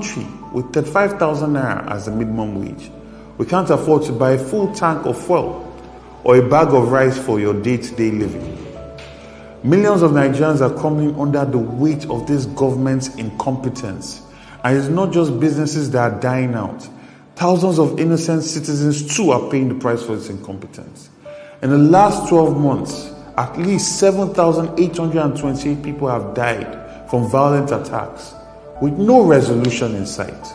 country with 35,000 naira as the minimum wage, we can't afford to buy a full tank of fuel or a bag of rice for your day-to-day living. Millions of Nigerians are crumbling under the weight of this government's incompetence. And it's not just businesses that are dying out. Thousands of innocent citizens too are paying the price for this incompetence. In the last 12 months, at least 7,828 people have died from violent attacks with no resolution in sight.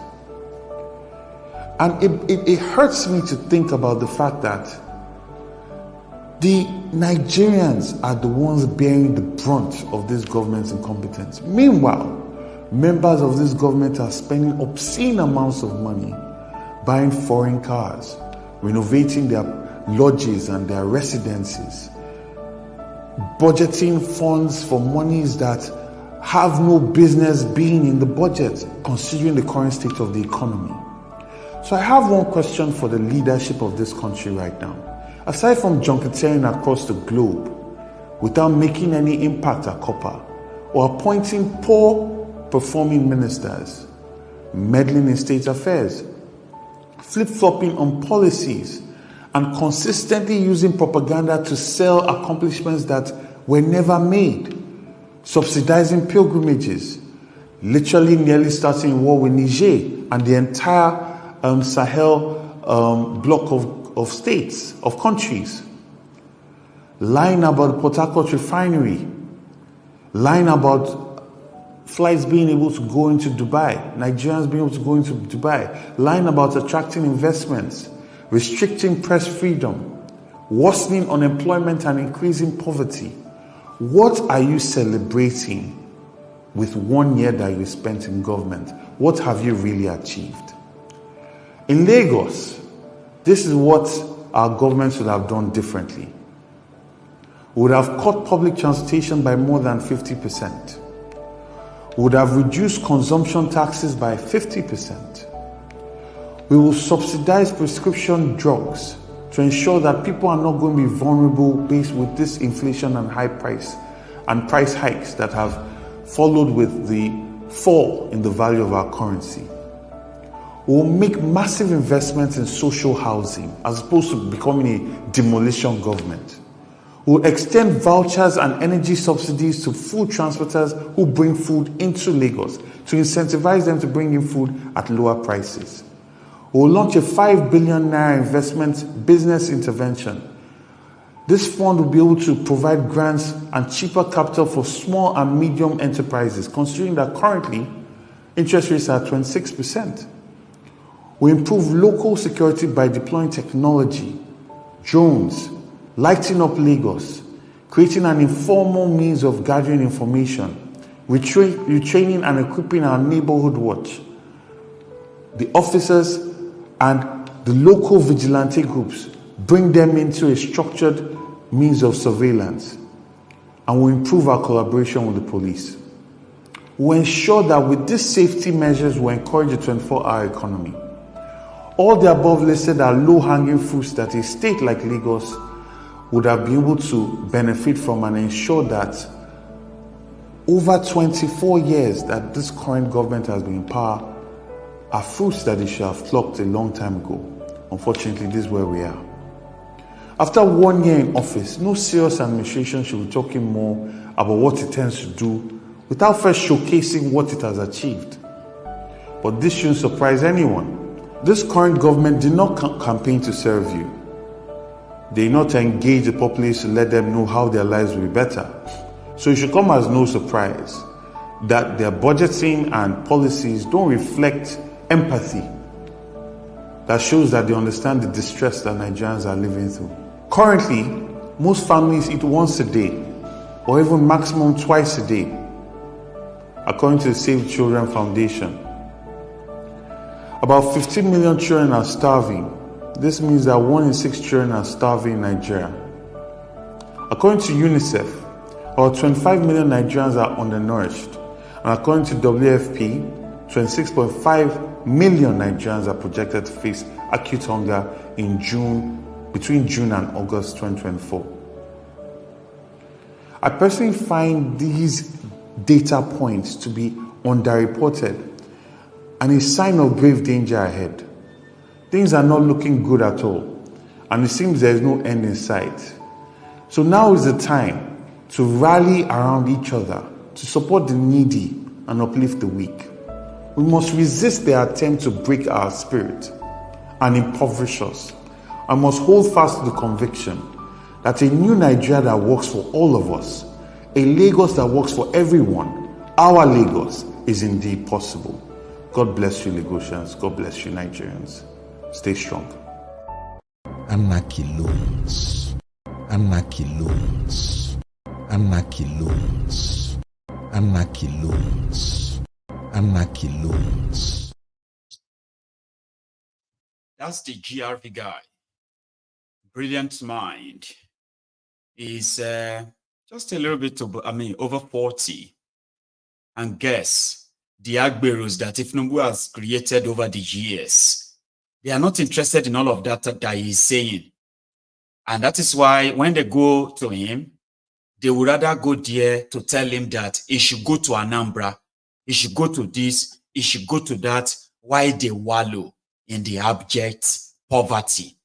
And it hurts me to think about the fact that the Nigerians are the ones bearing the brunt of this government's incompetence. Meanwhile, members of this government are spending obscene amounts of money buying foreign cars, renovating their lodges and their residences, budgeting funds for monies that have no business being in the budget, considering the current state of the economy. So I have one question for the leadership of this country right now. Aside from junketeering across the globe without making any impact at copper, or appointing poor performing ministers, meddling in state affairs, flip-flopping on policies, and consistently using propaganda to sell accomplishments that were never made, subsidizing pilgrimages, literally nearly starting a war with Niger and the entire Sahel block of states, of countries, lying about the Port Harcourt refinery, lying about flights being able to go into Dubai, Nigerians being able to go into Dubai, lying about attracting investments, restricting press freedom, worsening unemployment and increasing poverty. What are you celebrating with 1 year that you spent in government? What have you really achieved? In Lagos, this is what our government should have done differently. We would have cut public transportation by more than 50%. We would have reduced consumption taxes by 50%. We will subsidize prescription drugs to ensure that people are not going to be vulnerable based with this inflation and high price and price hikes that have followed with the fall in the value of our currency. We will make massive investments in social housing as opposed to becoming a demolition government. We will extend vouchers and energy subsidies to food transporters who bring food into Lagos to incentivize them to bring in food at lower prices. We will launch a 5 billion naira investment business intervention. This fund will be able to provide grants and cheaper capital for small and medium enterprises, considering that currently interest rates are 26%. We improve local security by deploying technology, drones, lighting up Lagos, creating an informal means of gathering information, retraining and equipping our neighborhood watch, the officers and the local vigilante groups, bring them into a structured means of surveillance, and we improve our collaboration with the police. We ensure that with these safety measures, we encourage a 24-hour economy. All the above listed are low-hanging fruits that a state like Lagos would have been able to benefit from and ensure that over 24 years that this current government has been in power are fruits that they should have plucked a long time ago. Unfortunately, this is where we are. After 1 year in office, no serious administration should be talking more about what it tends to do without first showcasing what it has achieved. But this shouldn't surprise anyone. This current government did not campaign to serve you. They did not engage the populace to let them know how their lives will be better. So it should come as no surprise that their budgeting and policies don't reflect empathy that shows that they understand the distress that Nigerians are living through. Currently, most families eat once a day or even maximum twice a day, according to the Save Children Foundation. About 15 million children are starving. This means that 1 in 6 children are starving in Nigeria. According to UNICEF, about 25 million Nigerians are undernourished. And according to WFP, 26.5 million Nigerians are projected to face acute hunger between June and August 2024. I personally find these data points to be underreported. and a sign of grave danger ahead. Things are not looking good at all, and it seems there is no end in sight. So now is the time to rally around each other, to support the needy and uplift the weak. We must resist their attempt to break our spirit and impoverish us. I must hold fast to the conviction that a new Nigeria that works for all of us, a Lagos that works for everyone, our Lagos, is indeed possible. God bless you, Lagosians. God bless you, Nigerians. Stay strong. Anarchy loans. Anarchy loans. Anarchy loans. Anarchy loans. Anarchy loans. That's the GRV guy. Brilliant mind. He's just a little bit over 40. And guess the Agberos that Ifnumbu has created over the years, they are not interested in all of that he's saying. And that is why when they go to him, they would rather go there to tell him that he should go to Anambra, he should go to this, he should go to that, why they wallow in the abject poverty,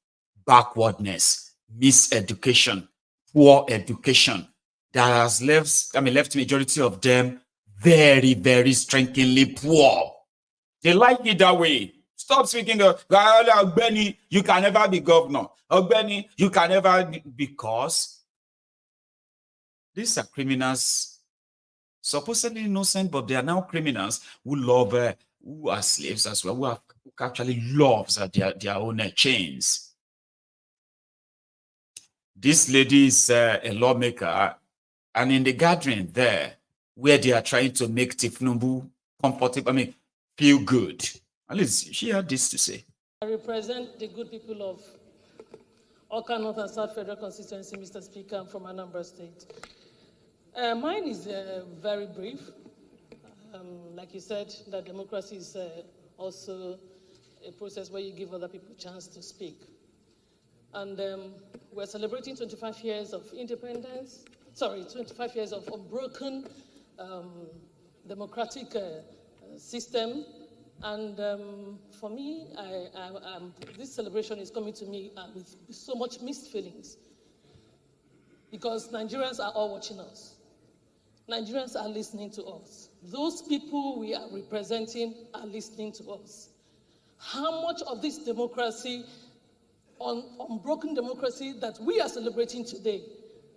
backwardness, miseducation, poor education that has left majority of them very, very strikingly poor. They like it that way. Stop speaking Ogbeni, you can never be governor. Ogbeni, you can never, because these are criminals, supposedly innocent, but they are now criminals who love, who are slaves as well, who actually loves their own chains. This lady is a lawmaker, and in the gathering there, where they are trying to make Tifnumbu comfortable, feel good. At least she had this to say. I represent the good people of Oka North and South Federal Constituency, Mr. Speaker. I'm from Anambra State. Mine is very brief. Like you said, that democracy is also a process where you give other people a chance to speak. And we're celebrating 25 years of independence, 25 years of unbroken democratic system. And for me, this celebration is coming to me with so much mixed feelings, because Nigerians are all watching us. Nigerians are listening to us. Those people we are representing are listening to us. How much of this democracy, unbroken democracy that we are celebrating today,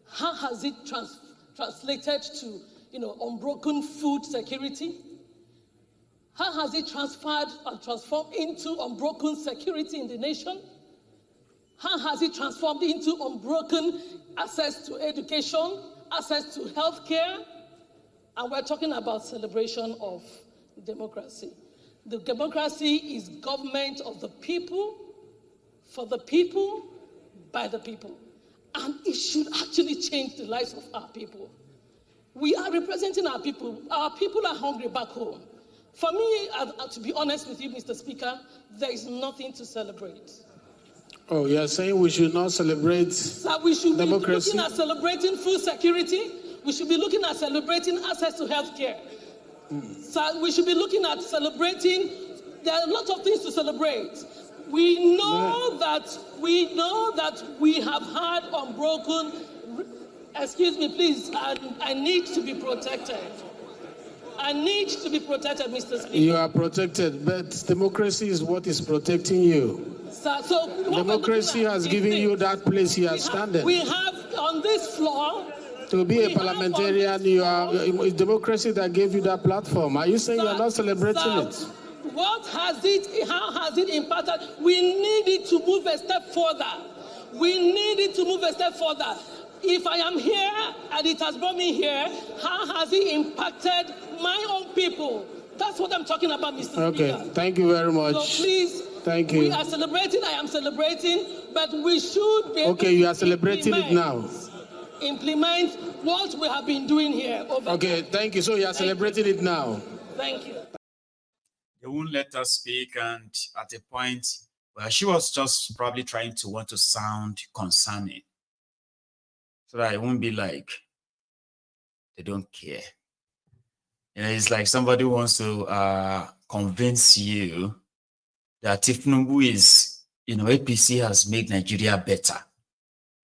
how has it translated to, unbroken food security? How has it transformed into unbroken security in the nation? How has it transformed into unbroken access to education, access to healthcare? And we're talking about celebration of democracy. The democracy is government of the people, for the people, by the people. And it should actually change the lives of our people. We are representing our people. Our people are hungry back home. For me, to be honest with you, Mr. Speaker, there is nothing to celebrate. Oh, you're saying we should not celebrate we should democracy? be looking at celebrating food security. We should be looking at celebrating access to health care. So we should be looking at celebrating. There are a lot of things to celebrate. We know that we have had unbroken. Excuse me, please. I need to be protected. I need to be protected, Mr. Speaker. You are protected, but democracy is what is protecting you. So democracy has given you that place you are standing. We have on this floor. To be a parliamentarian, it's democracy that gave you that platform. Are you saying you are not celebrating it? How has it impacted? We needed to move a step further. If I am here and it has brought me here, how has it impacted my own people? That's what I'm talking about, Mr. Speaker. Okay, thank you very much. So please, thank you. We are celebrating, I am celebrating, but we should be able to you are celebrating it now. Implement what we have been doing here. Thank you. So you are celebrating it now. Thank you. They won't let her speak, and at a point, well, she was just probably trying to want to sound concerning, so that it won't be like they don't care. It's like somebody wants to convince you that if Tinubu is, APC has made Nigeria better,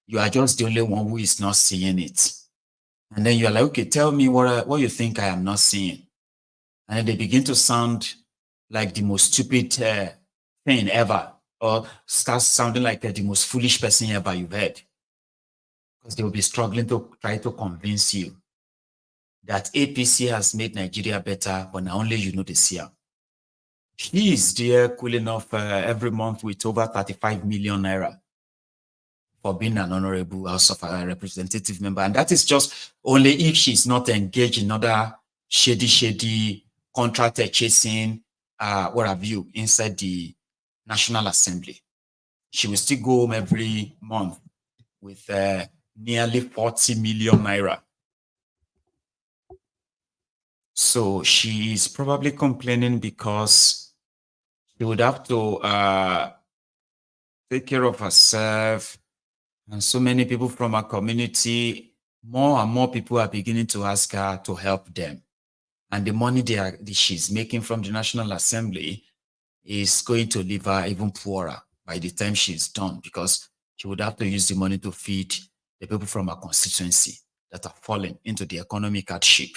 you are just the only one who is not seeing it. And then you're like, okay, tell me what you think I am not seeing. And then they begin to sound like the most stupid thing ever, or start sounding like the most foolish person ever you've heard. Because they will be struggling to try to convince you that APC has made Nigeria better, but now only you know this year. He is there cooling off every month with over 35 million naira for being an honorable House of Representative member. And that is just only if she's not engaged in other shady contract chasing, what have you, inside the National Assembly. She will still go home every month with nearly 40 million naira. So she is probably complaining because she would have to take care of herself. And so many people from her community, more and more people are beginning to ask her to help them. And the money she's making from the National Assembly is going to leave her even poorer by the time she's done, because she would have to use the money to feed the people from her constituency that are falling into the economic hardship.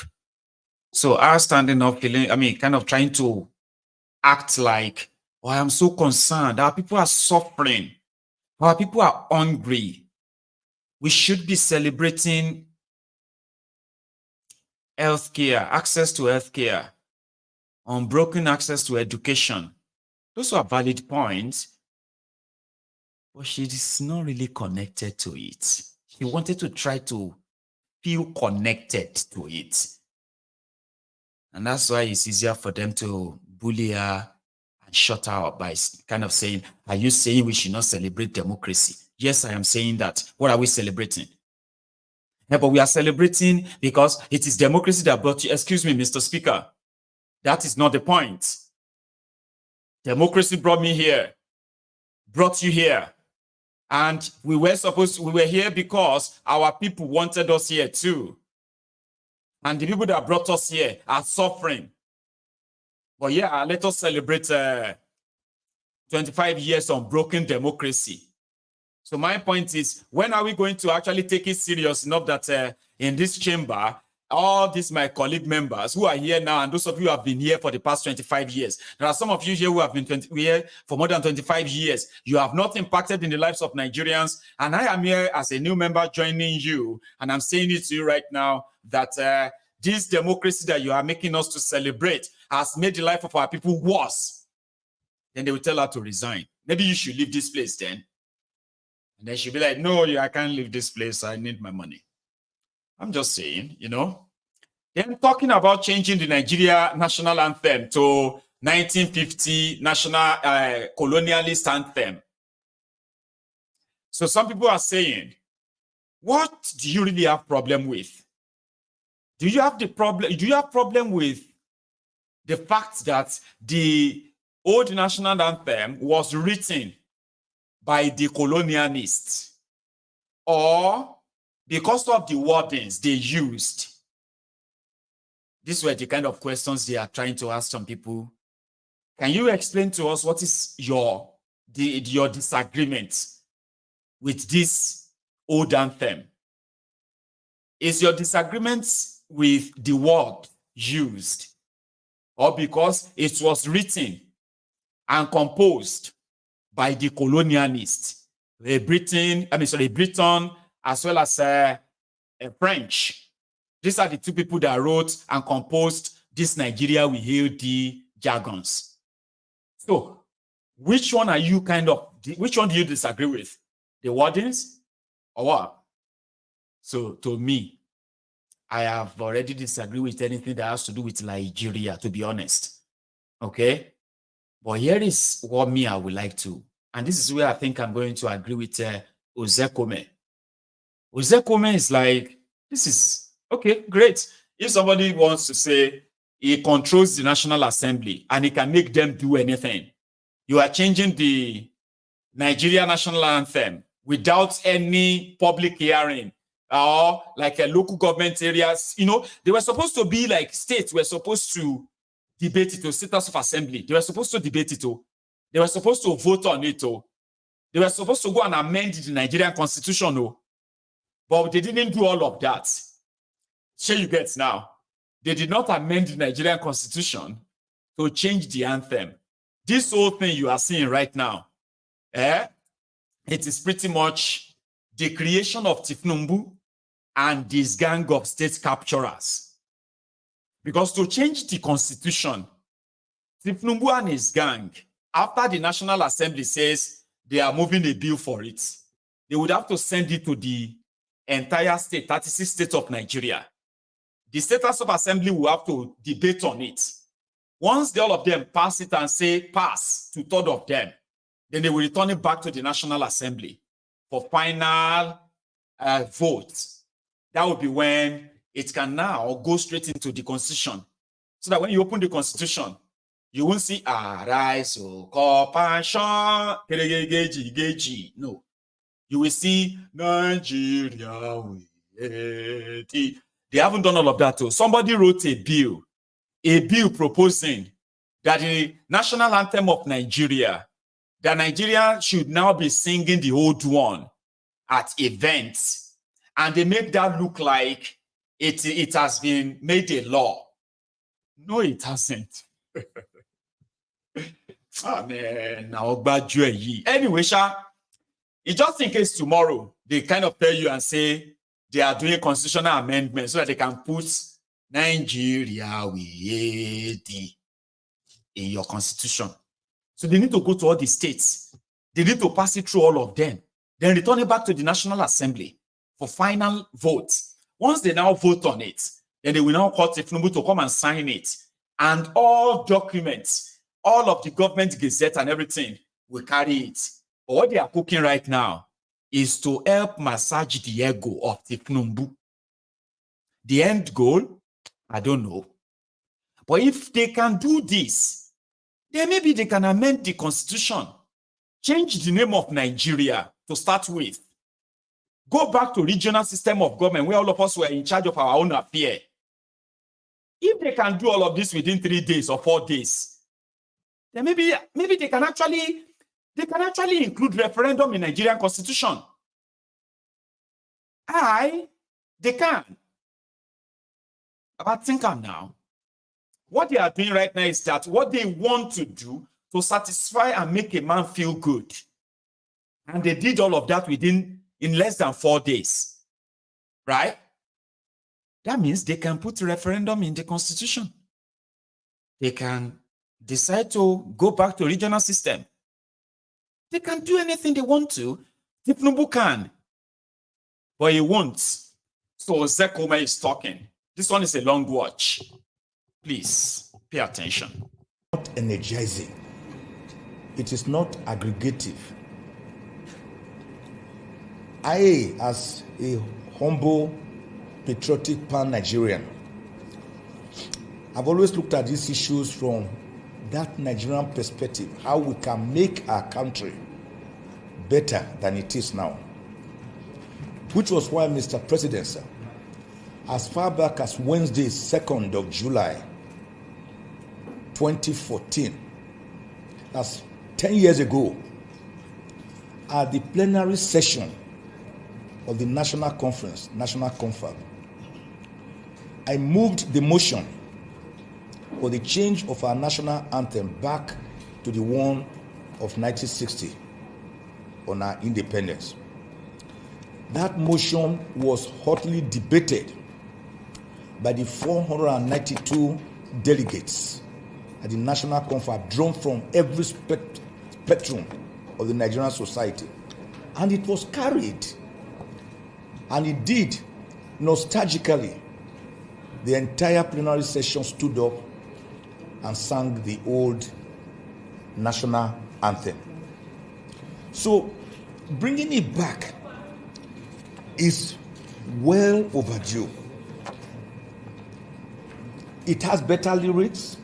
So her standing up, kind of trying to act like, oh, I am so concerned. Our people are suffering. Our people are hungry. We should be celebrating healthcare, access to healthcare, unbroken access to education. Those are valid points, but she is not really connected to it. She wanted to try to feel connected to it. And that's why it's easier for them to bully her and shut her up by kind of saying, are you saying we should not celebrate democracy? Yes, I am saying that. What are we celebrating? Yeah, but we are celebrating because it is democracy that brought you. Excuse me, Mr. Speaker. That is not the point. Democracy brought me here, brought you here. And we were here because our people wanted us here too. And the people that brought us here are suffering. But yeah, let us celebrate 25 years of broken democracy. So my point is, when are we going to actually take it serious enough that in this chamber, all these my colleague members who are here now, and those of you who have been here for the past 25 years, there are some of you here who have been here for more than 25 years. You have not impacted in the lives of Nigerians. And I am here as a new member joining you. And I'm saying it to you right now that this democracy that you are making us to celebrate has made the life of our people worse. Then they will tell her to resign. Maybe you should leave this place then. And then she'll be like, no, I can't leave this place. I need my money. I'm just saying, Then talking about changing the Nigeria national anthem to 1950 national colonialist anthem. So some people are saying, what do you really have problem with? Do you have problem with the fact that the old national anthem was written by the colonialists, or because of the wordings they used? These were the kind of questions they are trying to ask some people. Can you explain to us what is your disagreement with this old anthem? Is your disagreement with the word used, or because it was written and composed by the colonialists, Britain as well as French? These are the two people that wrote and composed this Nigeria We Hail Thee jargons. So, which one do you disagree with? The wordings or what? So, to me, I have already disagreed with anything that has to do with Nigeria, to be honest. Okay? But here is what I would like to, and this is where I think I'm going to agree with Ozekome. Ozekome is like, this is, okay, great. If somebody wants to say he controls the National Assembly and he can make them do anything, you are changing the Nigeria national anthem without any public hearing, or like a local government areas, they were supposed to be like states were supposed to debate it to status of assembly. They were supposed to debate it. They were supposed to vote on it. They were supposed to go and amend the Nigerian constitution. But they didn't do all of that. Sure you get now. They did not amend the Nigerian constitution to change the anthem. This whole thing you are seeing right now, it is pretty much the creation of Tifnumbu and this gang of state capturers. Because to change the constitution, Tifnumbu and his gang, after the National Assembly says they are moving a bill for it, they would have to send it to the entire state, 36 states of Nigeria. The status of assembly will have to debate on it. Once all of them pass it and say pass, 2/3 of them, then they will return it back to the National Assembly for final vote. That will be when it can now go straight into the Constitution. So that when you open the Constitution, you won't see arise, compassion, no. You will see Nigeria. They haven't done all of that too. Somebody wrote a bill proposing that the national anthem of Nigeria, that Nigeria should now be singing the old one at events, and they make that look like it has been made a law. No, it hasn't. Anyway, it's just in case tomorrow they kind of tell you and say they are doing constitutional amendments so that they can put Nigeria in your constitution. So they need to go to all the states. They need to pass it through all of them. Then return it back to the National Assembly for final vote. Once they now vote on it, then they will now call Tifnumbu to come and sign it. And all documents, all of the government gazette and everything will carry it. But what they are cooking right now is to help massage the ego of Tifnumbu. The end goal, I don't know. But if they can do this, then maybe they can amend the constitution, change the name of Nigeria to start with, go back to regional system of government where all of us were in charge of our own affair. If they can do all of this within 3 days or 4 days, then maybe they can actually include referendum in Nigerian constitution. They can. But think now. What they are doing right now is that what they want to do to satisfy and make a man feel good. And they did all of that in less than 4 days. Right? That means they can put a referendum in the constitution. They can decide to go back to regional system. They can do anything they want to. Tifnumbu can. But he won't. So Zekoma is talking. This one is a long watch. Please pay attention. Not energizing. It is not aggregative. I, as a humble, patriotic pan-Nigerian, I've always looked at these issues from that Nigerian perspective, how we can make our country better than it is now. Which was why, Mr. President, sir, as far back as Wednesday, 2nd of July, 2014, that's 10 years ago, at the plenary session of the National Conference, National Confab, I moved the motion for the change of our national anthem back to the one of 1960 on our independence. That motion was hotly debated by the 492 delegates at the National Confab, drawn from every spectrum of the Nigerian society. And it was carried. And indeed, nostalgically, the entire plenary session stood up and sang the old national anthem. So, bringing it back is well overdue. It has better lyrics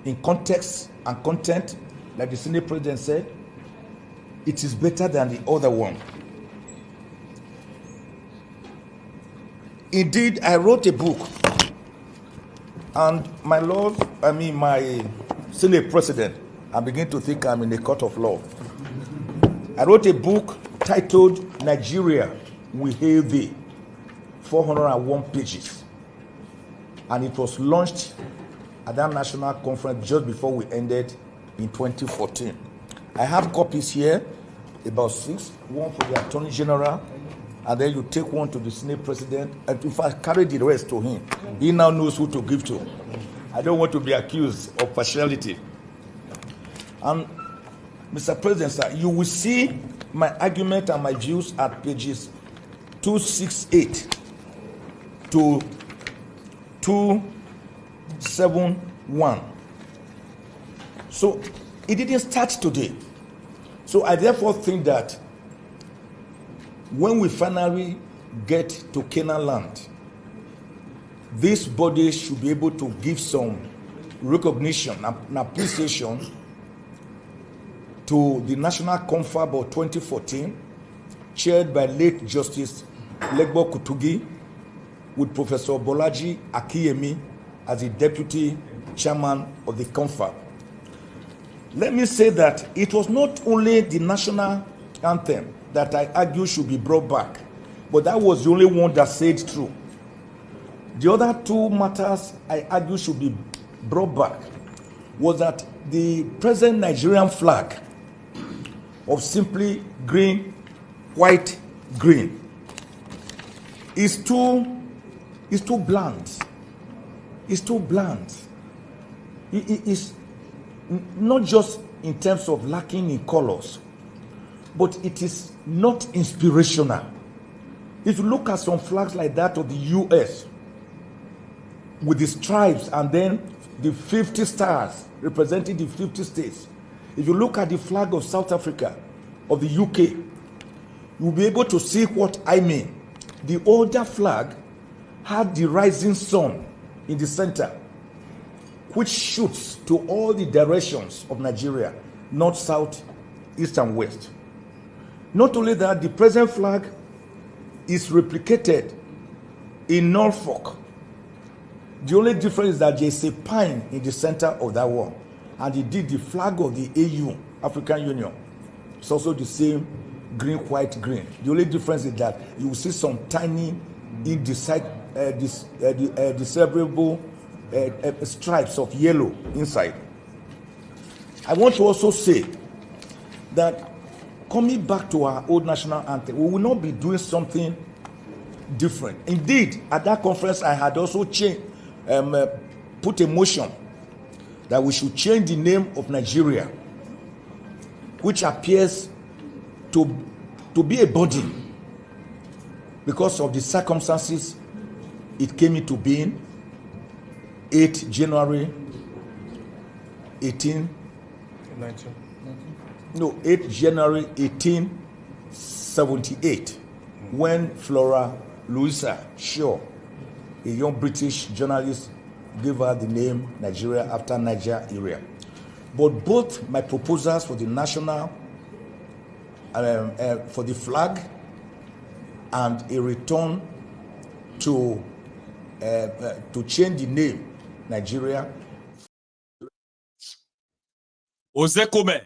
in context and content, like the Senate President said. It is better than the other one. Indeed, I wrote a book And my Lord, my Senate President, I begin to think I'm in a court of law. I wrote a book titled Nigeria, We Hail Thee, 401 pages. And it was launched at that national conference just before we ended in 2014. I have copies here, about 6, one for the Attorney General, and then you take one to the Senate President, and if I carry the rest to him, he now knows who to give to. I don't want to be accused of partiality. And Mr. President, sir, you will see my argument and my views at pages 268 to 271. So it didn't start today. So I therefore think that when we finally get to Canaan land, this body should be able to give some recognition and appreciation to the National Confab of 2014, chaired by late Justice Legbo Kutugi, with Professor Bolaji Akiyemi as the deputy chairman of the Confab. Let me say that it was not only the national anthem that I argue should be brought back, but that was the only one that said true. The other two matters I argue should be brought back was that the present Nigerian flag of simply green, white, green is too bland. It's too bland. It is not just in terms of lacking in colors, but it is not inspirational. If you look at some flags like that of the US with the stripes and then the 50 stars representing the 50 states, if you look at the flag of South Africa, of the UK, you'll be able to see what I mean. The older flag had the rising sun in the center, which shoots to all the directions of Nigeria, north, south, east, and west. Not only that, the present flag is replicated in Norfolk. The only difference is that there's a pine in the center of that one. And indeed, the flag of the AU, African Union, it's also the same green, white, green. The only difference is that you will see some tiny, indecipherable stripes of yellow inside. I want to also say that coming back to our old national anthem, we will not be doing something different. Indeed, at that conference, I had also put a motion that we should change the name of Nigeria, which appears to be a body because of the circumstances it came into being. 8 January 1878, when Flora Louisa Shaw, a young British journalist, gave her the name Nigeria after Naija area. But both my proposals for the national, for the flag, and a return to change the name Nigeria. Ozekome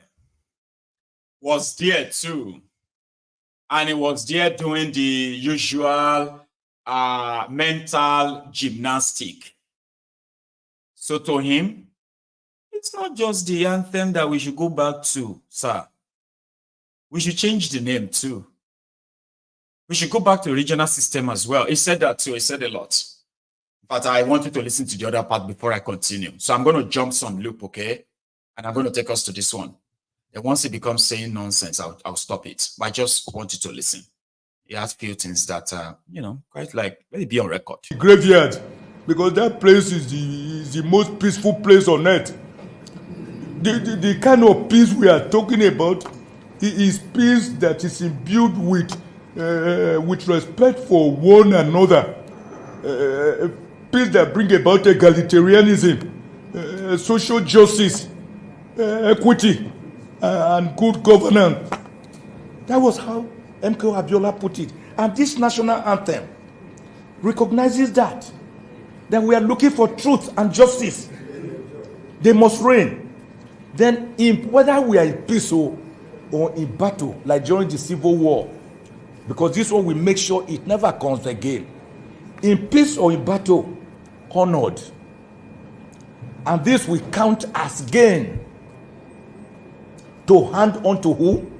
was there too, and he was there doing the usual mental gymnastic. So to him, it's not just the anthem that we should go back to, sir. We should change the name too. We should go back to the regional system as well. He said that too. He said a lot. But I want you to listen to the other part before I continue. So I'm going to jump some loop, okay? And I'm going to take us to this one. And once it becomes saying nonsense, I'll stop it. But I just want you to listen. He has few things that, quite like, let it be on record. Graveyard, because that place is the most peaceful place on earth. The kind of peace we are talking about is peace that is imbued with respect for one another. Peace that brings about egalitarianism, social justice, equity, and good governance. That was how MK Abiola put it. And this national anthem recognizes that. then we are looking for truth and justice. They must reign. Then, whether we are in peace or in battle, like during the Civil War, because this one will make sure it never comes again. In peace or in battle, honored. And this will count as gain to hand on to who?